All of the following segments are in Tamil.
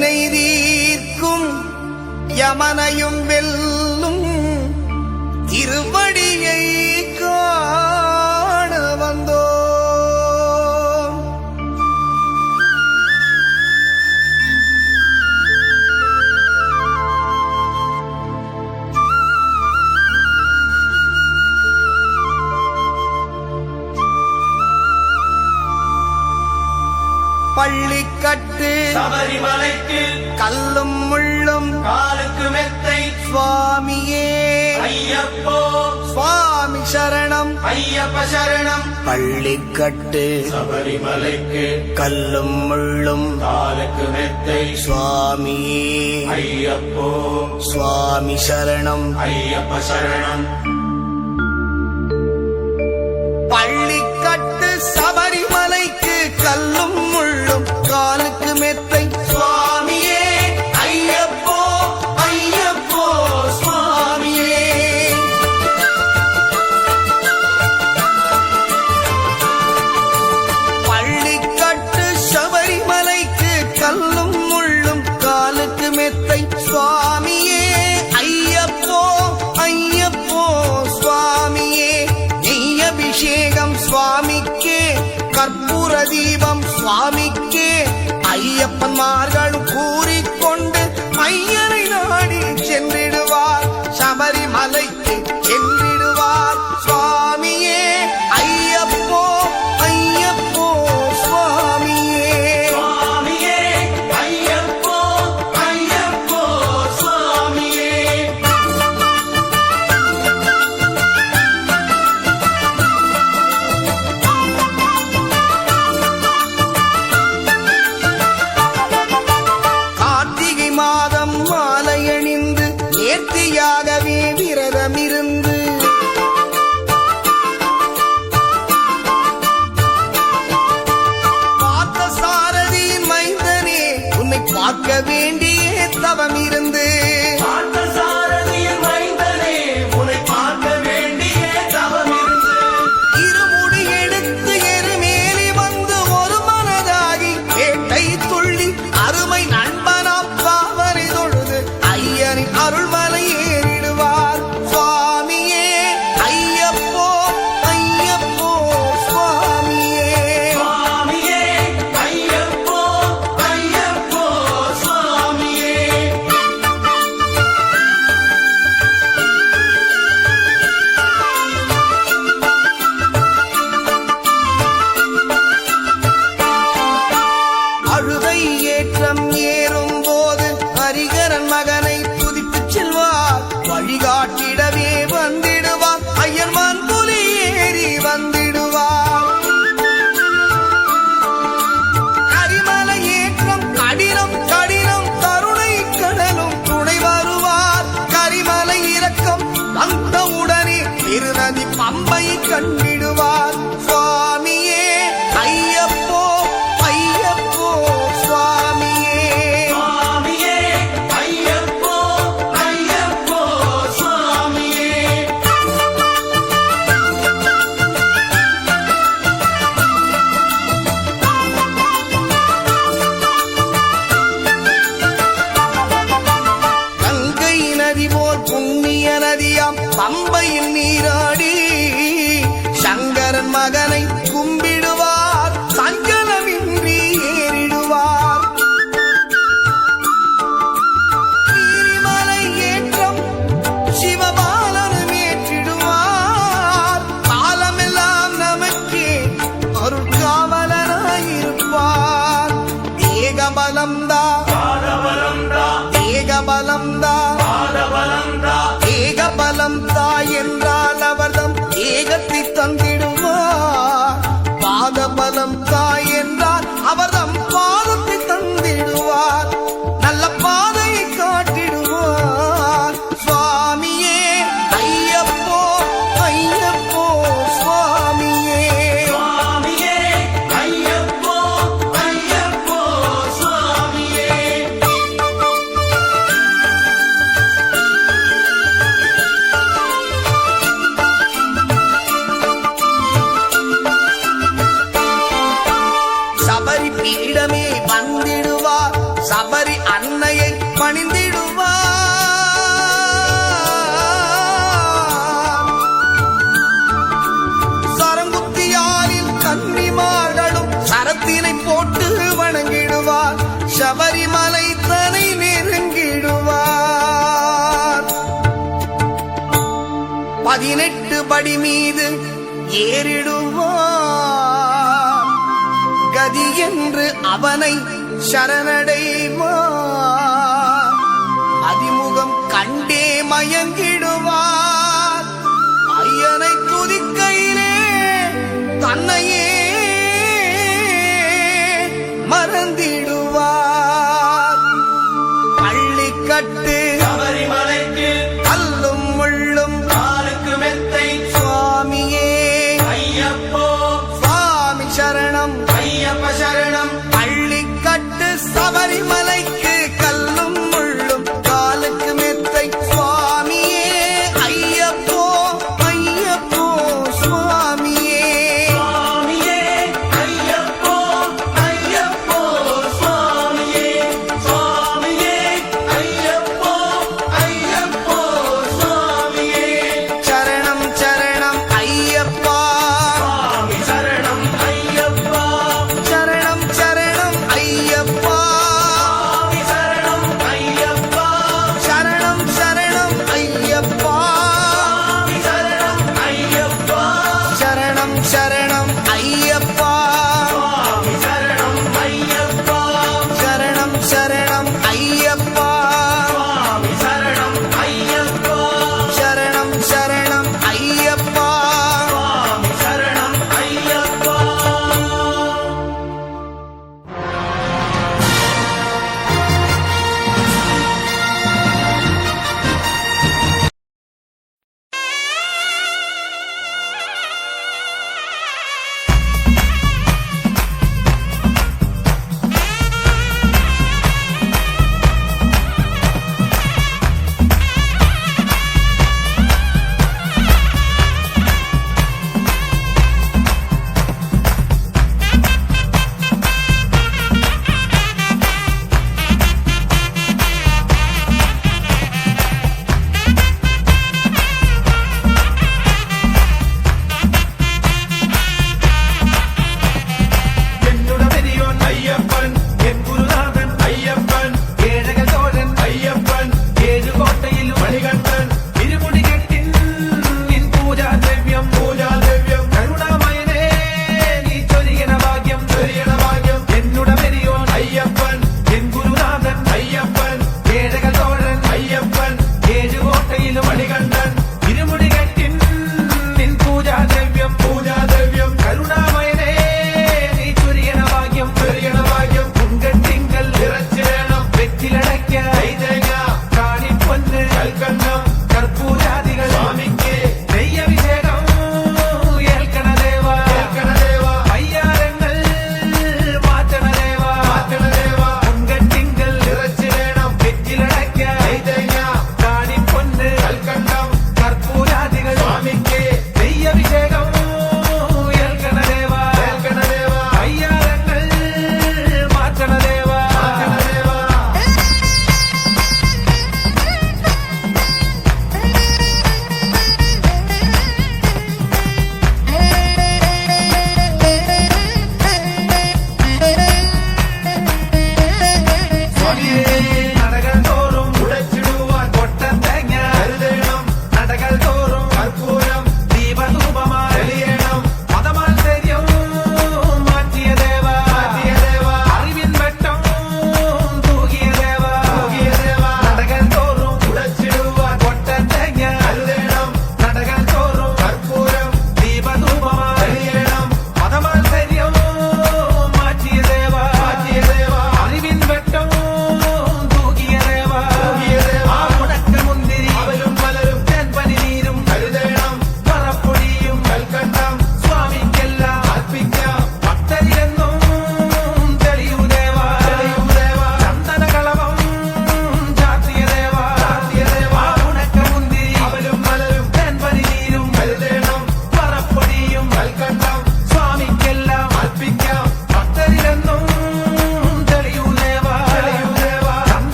வினை தீர்க்கும் யமனையும் வெல்லும் திருவடியை காண வந்தோம். பள்ளிக்கட்டு சபரிமலைக்கு கல்லும் முள்ளும் காலுக்கு மெத்தை சுவாமியே ஐயப்போ சுவாமி சரணம் ஐயப்ப சரணம். பள்ளிக்கட்டு சபரிமலைக்கு கல்லும் முள்ளும் காலுக்கு மெத்தை சுவாமியே ஐயப்போ சுவாமி சரணம் ஐயப்ப சரணம். பள்ளிக்கட்டு சபரிமலைக்கு கல்லும் முள்ளும் காலுக்கு மெத்தை சுவாமியே ஐயப்போ ஐயப்போ சுவாமியே. பள்ளிக்கட்டு சபரிமலைக்கு கல்லும் முள்ளும் காலுக்கு மெத்தை சுவாமியே ஐயப்போ ஐயப்போ சுவாமியே. நெய் அபிஷேகம் சுவாமிக்கே கற்பூர தீபம் சுவாமிக்கே ஐயப்பன்மார்களும் கூறிக்கொண்டு ஐயனை நாடி சென்றிடுவார் சபரிமலைக்கு சென்றிடுவார் சுவாமியே ஐயப்போ ஐயப்போ சுவாமியே. சுவாமியே ஐயப்போ ஐயப்போ சுவாமியே. கார்த்திகை மாதம் மாலையணிந்து நேர்த்தியாகவே விரதமிருந்து பார்த்த சாரதியின் மைந்தனே உன்னை பார்க்க வேண்டிய தவம் இருந்து பார்த்தசாரதியின் மைந்தனே உன்னை பார்க்க வேண்டிய தவமிருந்து இருமுடி எடுத்து எருமேலி வந்து ஒரு மனதாகி வேட்டை துள்ளி அருமை நண்பனாம் காவலை தொழுது ஐயனின் அருள்மலை ஏறிடுவார் சுவாமியே ஐயப்போ ஐயப்போ சுவாமியே. சுவாமியே ஐயப்போ ஐயப்போ சுவாமியே. அழுதை ஏற்றம் ஏறும் போது ஹரிகரன் மகனை துதித்துச் செல்வார் வழிகாட்டிடவே வந்திடுவார் ஐயன்மான் புலி ஏறி வந்திடுவார். கரிமலை ஏற்றம் கடினம் கடினம் கருணை கடலும் துணை வருவார். கரிமலை இறக்கம் வந்தவுடனே திருநதி பம்பை கண்டிடுவார் சுவாமியே ஐயப்போ ஐயப்போ சுவாமியே. சுவாமியே ஐயப்போ ஐயப்போ சுவாமியே. கங்கை நதி போல் புண்ணிய நதியாம் பம்பையில் நீராடி சங்கரன் மகனை கும்பிடுவார் சஞ்சலமின்றி ஏறிடுவார். நீரிமலை ஏற்றம் சிவபாலனும் ஏற்றிடுவார். காலமெல்லாம் நமக்கே அருட்காவலனாயிருப்பார். ஏகபலம்தா பாதபலம்தா ஏகபலம்தா பாதபலம்தா ஏகபலம்தா என்றால் அவர்தம் ஏகத்தை தந்திடுவார். பாதபலம் தாய் என்றால் அவர்தம் பாதத்தை தந்திடுவார். நல்ல பாதையை காட்டிடுவார் சுவாமியே ஐயப்போ ஐயப்போ சுவாமியே. சுவாமியே ஐயப்போ ஐயப்போ சுவாமியே. சபரி அன்னையை பணிந்திடுவார். சரங்குத்தியாரில் கன்னிமார்களும் சரத்தினை போட்டு வணங்கிடுவார். சபரிமலை தனை நெருங்கிடுவார். 18 படி மீது ஏறிடுவார். கதி என்று அவனை சரணடைவார். அதிமுகம் கண்டே மயங்கிடுவார். ஐயனை துதிக்கையிலே தன்னையே மறந்திடுவார். பள்ளிக்கட்டு சபரிமலைக்கு கல்லும் முள்ளும் காலுக்கு மெத்தை சுவாமியே ஐயப்போ சுவாமி சரணம். ஐயப்ப சரணம் பள்ளிக்கட்டு சபரிமலைக்கு கல்லும் முள்ளும் காலுக்கு மெத்தை சுவாமியே ஐயப்போ ஐயப்போ சுவாமியே. சுவாமியே ஐயப்போ ஐயப்போ சுவாமியே சுவாமியே ஐயப்போ ஐயப்போ சுவாமியே சரணம் சரணம் ஐயப்பா சுவாமி சரணம் ஐயப்பா சரணம் சரணம் ஐயப்பா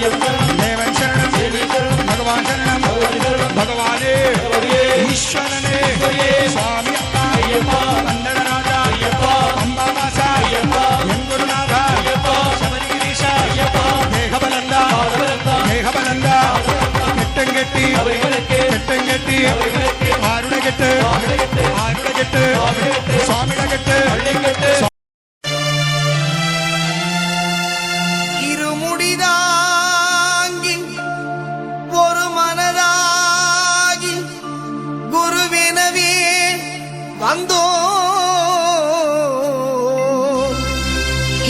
தேவன் சரணம் பகவான் சரணம் பகவானே ஈஸ்வரனே சுவாமி ஐயப்பா வந்தனராஜா அம்பா மாசா என் குருநாதா சபரிகிரீஷா தேகபலந்தா கெட்டங்கெட்டி ஆருடகெட்டு சுவாமிடகெட்டு இருமுடிதாங்கி ஒரு மனதாகி குருவெனவே வந்தோ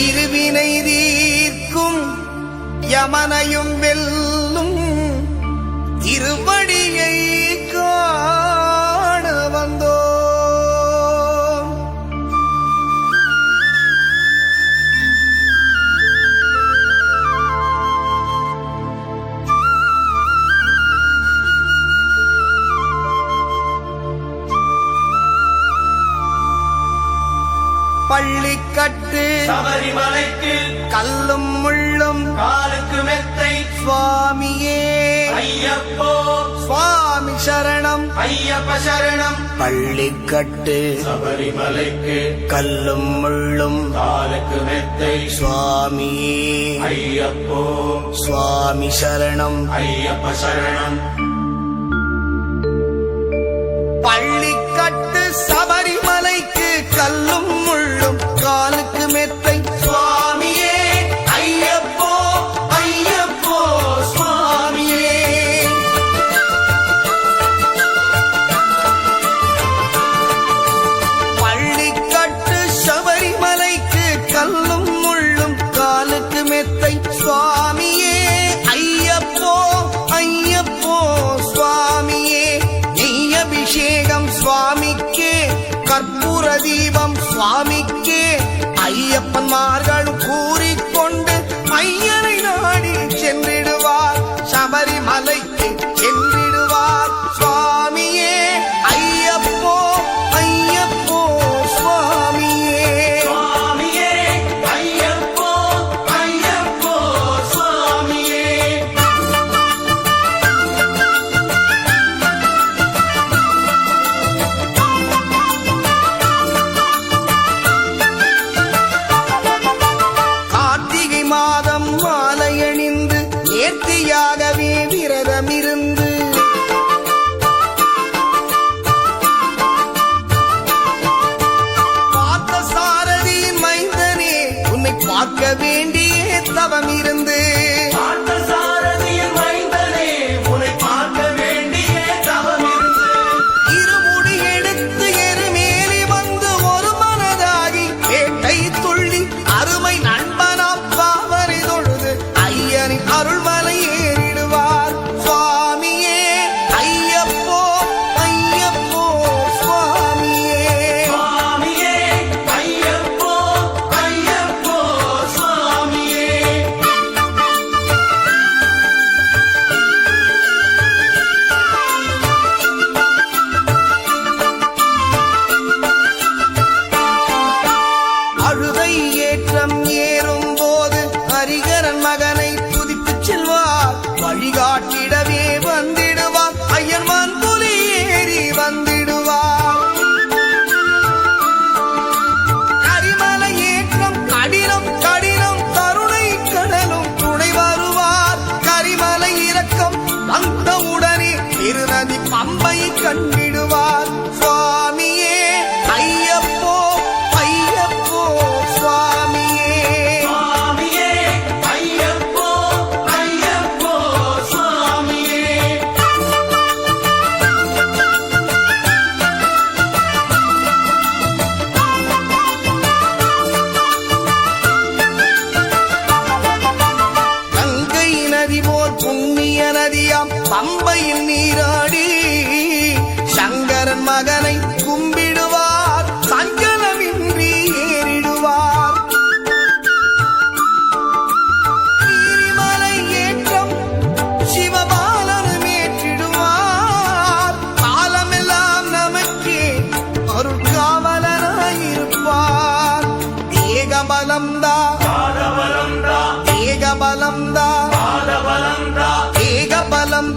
இருவினை தீர்க்கும் யமனையும் வெல்லும் திருவடியை காண வந்தோ பள்ளிக்கட்டு சபரிமலைக்கு கல்லும் முள்ளும் காலுக்கு மெத்தை சுவாமியே ஐயப்போ சுவாமி சரணம் ஐயப்ப சரணம் பள்ளிக்கட்டு சபரிமலைக்கு கல்லும் முள்ளும் காலுக்கு மெத்தை சுவாமியே ஐயப்போ சுவாமி சரணம் ஐயப்ப சரணம் பள்ளிக்கட்டு சபரிமலைக்கு கல்லும் முள்ளும் காலுக்கு மெத்தை சுவாமியே ஐயப்போ ஐயப்போ சுவாமியே பள்ளிக்கட்டு சபரிமலைக்கு கல்லும் முள்ளும் காலுக்கு மெத்தை சுவாமியே ஐயப்போ ஐயப்போ சுவாமியே நெய் அபிஷேகம் சுவாமிக்கே கற்பூர தீபம் சுவாமிக்கே ஐயப்பன்மார்களும் கூறிக்கொண்டு ஐயனை நாடி சென்றிடுவார் சபரிமலைக்கு சென்றிடுவார் சுவாமியே ஐயப்போ ஐயப்போ சுவாமியே சுவாமியே ஐயப்போ ஐயப்போ சுவாமியே கார்த்திகை மாதம் மாலையணிந்து நேர்த்தியாகவே விரதமிருந்து பார்த்த சாரதியின் மைந்தனே உன்னை பார்க்க வேண்டிய தவமிருந்து பார்த்தசாரதியின் மைந்தனே உன்னை பார்க்க வேண்டிய தவமிருந்து இருமுடி எடுத்து எருமேலி வந்து ஒரு மனதாகி வேட்டை துள்ளி அருமை நண்பனாம் பாவரை தொழுது ஐயனின் அருள்மலை ஏறிடுவார் சுவாமியே ஐயப்போ ஐயப்போ சுவாமியே சுவாமியே ஐயப்போ ஐயப்போ சுவாமியே அழுதை ஏற்றம் ஏறும் போது ஹரிகரன் மகனை துதித்துச் செல்வார் வழிகாட்டிடவே வந்திடுவார் ஐயன்மான் புலி ஏறி வந்திடுவார் கரிமலை ஏற்றம் கடினம் கடினம் கருணை கடலும் துணை வருவார் கரிமலை இறக்கம் வந்தவுடனே திருநதி பம்பை கண்டிடுவார் சுவாமியே ஐயப்போ ஐயப்போ சுவாமியே சுவாமியே ஐயப்போ ஐயப்போ சுவாமியே கங்கை நதி போல் புண்ணிய நதியாம் பம்பையில் நீராடி சங்கரன் மகனை கும்பிடுவார் சஞ்சலமின்றி ஏறிடுவார் நீரிமலை ஏற்றம் சிவபாலனும் ஏற்றிடுவார் காலமெல்லாம் நமக்கே அருட்காவலனாயிருப்பார் தேகபலம்தா பாதபலம்தா தேகபலம்தா பாதபலம்தா மூலம்